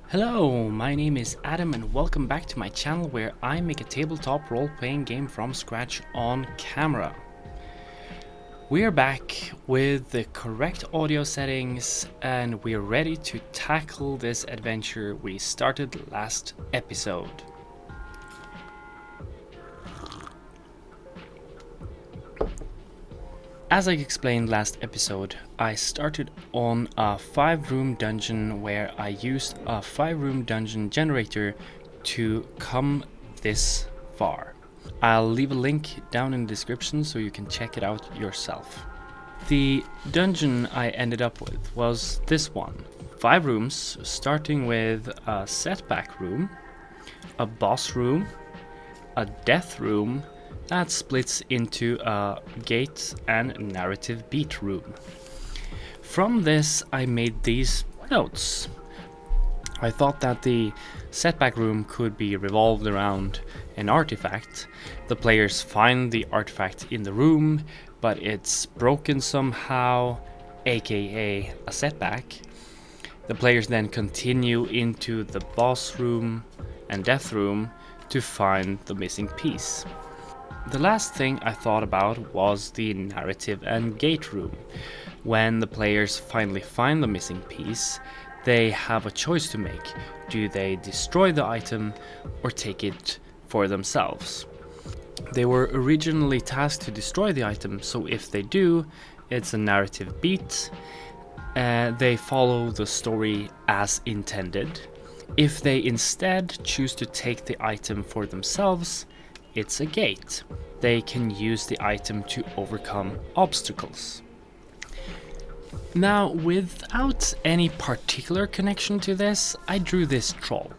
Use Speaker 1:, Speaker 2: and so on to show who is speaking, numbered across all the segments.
Speaker 1: Hello, my name is Adam and welcome back to my channel where I make a tabletop role-playing game from scratch on camera. We are back with the correct audio settings and we're ready to tackle this adventure we started last episode. As I explained last episode, I started on a 5-room dungeon where I used a 5-room dungeon generator to come this far. I'll leave a link down in the description so you can check it out yourself. The dungeon I ended up with was this one. 5 rooms, starting with a setback room, a boss room, a death room, that splits into a gate and narrative beat room. From this I made these notes. I thought that the setback room could be revolved around an artifact. The players find the artifact in the room, but it's broken somehow, aka a setback. The players then continue into the boss room and death room to find the missing piece. The last thing I thought about was the narrative and gate room. When the players finally find the missing piece, they have a choice to make. Do they destroy the item or take it for themselves? They were originally tasked to destroy the item, so if they do, it's a narrative beat. They follow the story as intended. If they instead choose to take the item for themselves, it's a gate. They can use the item to overcome obstacles. Now, without any particular connection to this, I drew this troll.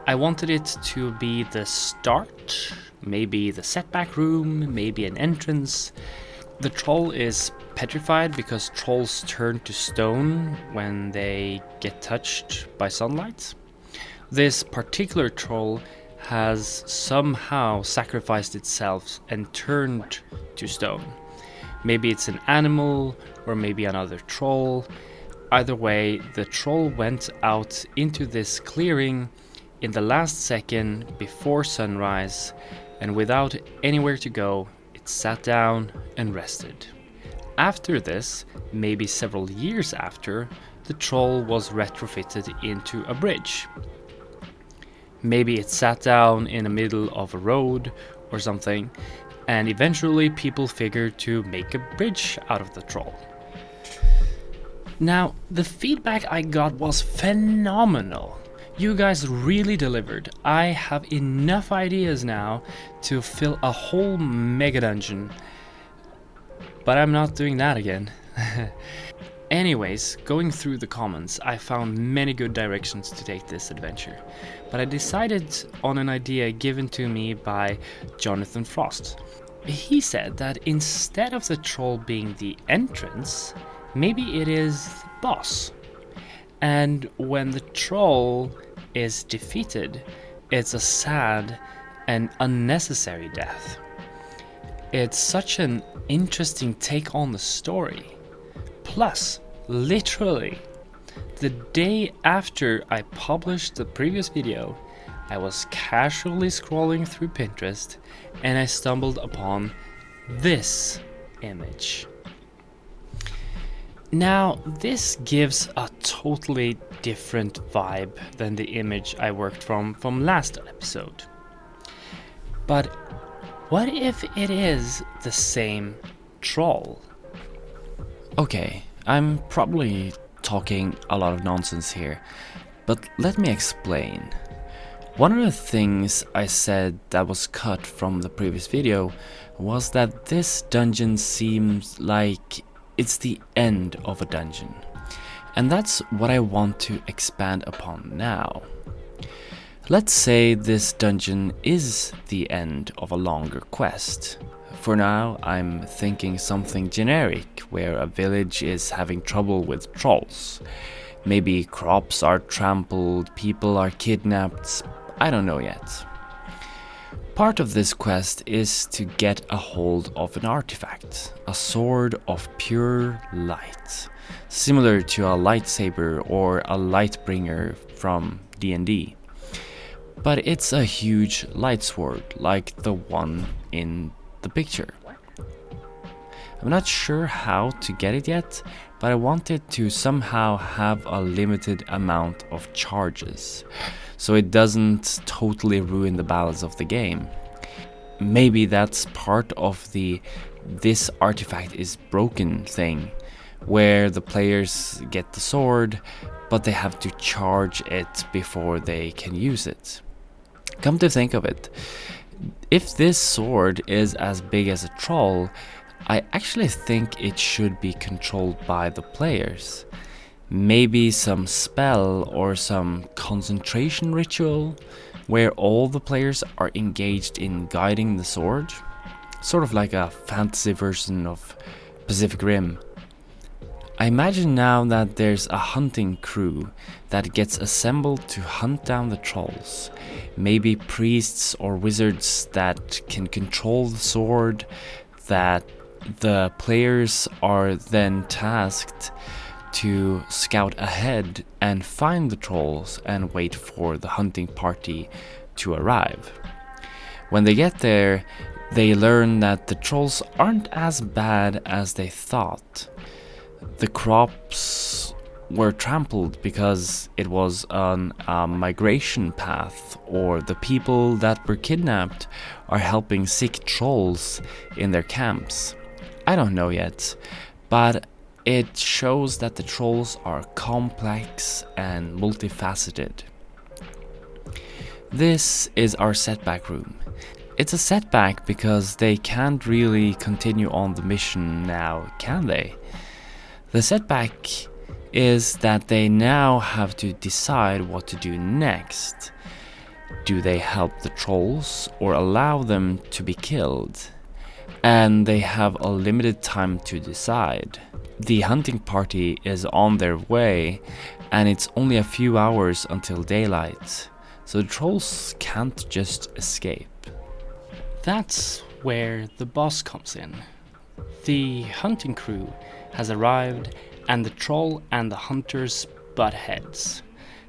Speaker 1: I wanted it to be the start, maybe the setback room, maybe an entrance. The troll is petrified because trolls turn to stone when they get touched by sunlight. This particular troll has somehow sacrificed itself and turned to stone. Maybe it's an animal or maybe another troll. Either way, the troll went out into this clearing in the last second before sunrise, and without anywhere to go, it sat down and rested. After this, maybe several years after, the troll was retrofitted into a bridge. Maybe it sat down in the middle of a road or something, and eventually people figured to make a bridge out of the troll. Now, the feedback I got was phenomenal. You guys really delivered. I have enough ideas now to fill a whole mega dungeon. But I'm not doing that again. Anyways, going through the comments, I found many good directions to take this adventure, but I decided on an idea given to me by Jonathan Frost. He said that instead of the troll being the entrance, maybe it is the boss. And when the troll is defeated, it's a sad and unnecessary death. It's such an interesting take on the story. Plus, literally, the day after I published the previous video, I was casually scrolling through Pinterest and I stumbled upon this image. Now, this gives a totally different vibe than the image I worked from last episode. But what if it is the same troll?
Speaker 2: Okay, I'm probably talking a lot of nonsense here, but let me explain. One of the things I said that was cut from the previous video was that this dungeon seems like it's the end of a dungeon. And that's what I want to expand upon now. Let's say this dungeon is the end of a longer quest. For now, I'm thinking something generic, where a village is having trouble with trolls. Maybe crops are trampled, people are kidnapped, I don't know yet. Part of this quest is to get a hold of an artifact, a sword of pure light, similar to a lightsaber or a lightbringer from D&D. But it's a huge light sword like the one in the picture. I'm not sure how to get it yet, but I want it to somehow have a limited amount of charges, so it doesn't totally ruin the balance of the game. Maybe that's part of the "this artifact is broken" thing, where the players get the sword, but they have to charge it before they can use it. Come to think of it, if this sword is as big as a troll, I actually think it should be controlled by the players. Maybe some spell or some concentration ritual where all the players are engaged in guiding the sword. Sort of like a fantasy version of Pacific Rim. I imagine now that there's a hunting crew that gets assembled to hunt down the trolls. Maybe priests or wizards that can control the sword, that the players are then tasked to scout ahead and find the trolls and wait for the hunting party to arrive. When they get there, they learn that the trolls aren't as bad as they thought. The crops were trampled because it was on a migration path, or the people that were kidnapped are helping sick trolls in their camps. I don't know yet, but it shows that the trolls are complex and multifaceted. This is our setback room. It's a setback because they can't really continue on the mission now, can they? The setback is that they now have to decide what to do next. Do they help the trolls or allow them to be killed? And they have a limited time to decide. The hunting party is on their way, and it's only a few hours until daylight, so the trolls can't just escape.
Speaker 1: That's where the boss comes in. The hunting crew has arrived, and the troll and the hunters butt heads.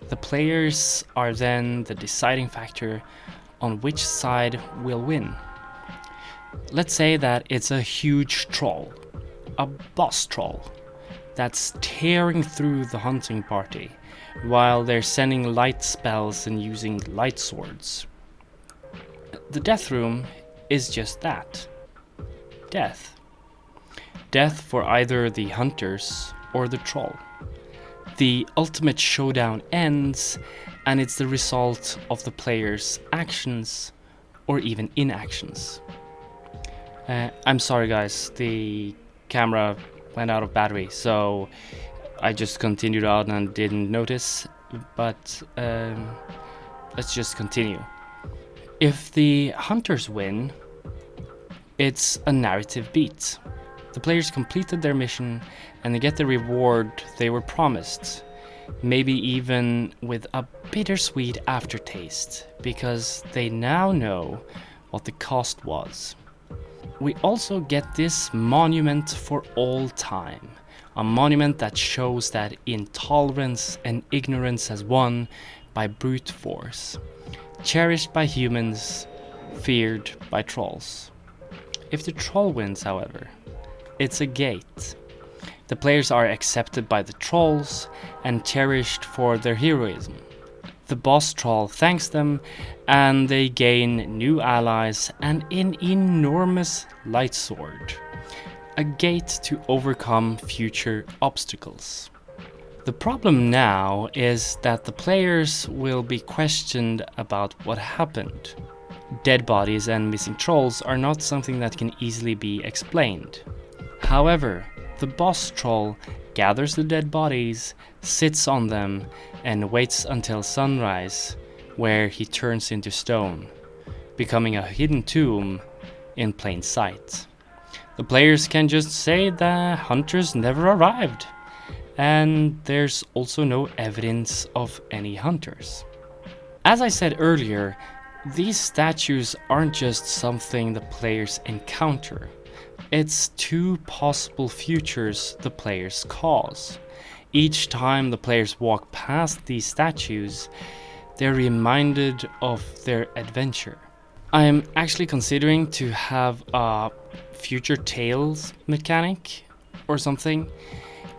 Speaker 1: The players are then the deciding factor on which side will win. Let's say that it's a huge troll, a boss troll, that's tearing through the hunting party while they're sending light spells and using light swords. The death room is just that. Death. Death for either the hunters or the troll. The ultimate showdown ends, and it's the result of the player's actions or even inactions. I'm sorry guys, the camera went out of battery, so I just continued on and didn't notice, but let's just continue. If the hunters win, it's a narrative beat. The players completed their mission and they get the reward they were promised, maybe even with a bittersweet aftertaste, because they now know what the cost was. We also get this monument for all time, a monument that shows that intolerance and ignorance has won by brute force, cherished by humans, feared by trolls. If the troll wins, however, it's a gate. The players are accepted by the trolls and cherished for their heroism. The boss troll thanks them, and they gain new allies and an enormous light sword, a gate to overcome future obstacles. The problem now is that the players will be questioned about what happened. Dead bodies and missing trolls are not something that can easily be explained. However, the boss troll gathers the dead bodies, sits on them, and waits until sunrise, where he turns into stone, becoming a hidden tomb in plain sight. The players can just say the hunters never arrived, and there's also no evidence of any hunters. As I said earlier, These statues aren't just something the players encounter, it's two possible futures the players cause. Each time the players walk past these statues, they're reminded of their adventure. I am actually considering to have a future tales mechanic or something.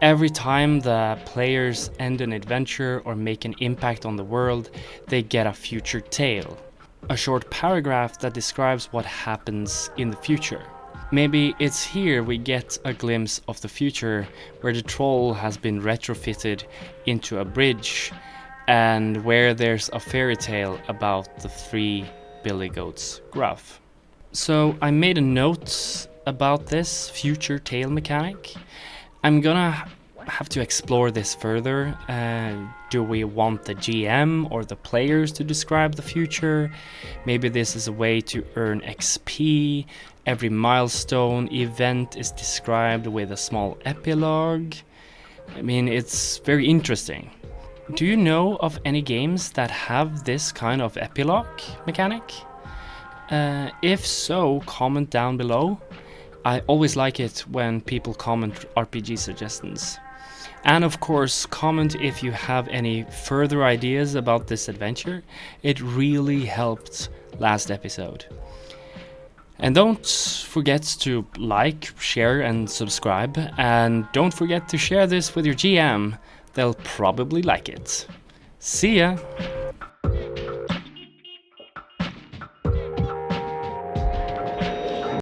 Speaker 1: Every time the players end an adventure or make an impact on the world, they get a future tale. A short paragraph that describes what happens in the future. Maybe it's here we get a glimpse of the future where the troll has been retrofitted into a bridge and where there's a fairy tale about the three billy goats gruff. So I made a note about this future tale mechanic. I'm gonna have to explore this further. Do we want the GM or the players to describe the future? Maybe this is a way to earn XP. Every milestone event is described with a small epilogue. I mean, it's very interesting. Do you know of any games that have this kind of epilogue mechanic? If so, comment down below. I always like it when people comment RPG suggestions. And of course, comment if you have any further ideas about this adventure. It really helped last episode. And don't forget to like, share and subscribe. And don't forget to share this with your GM. They'll probably like it. See ya!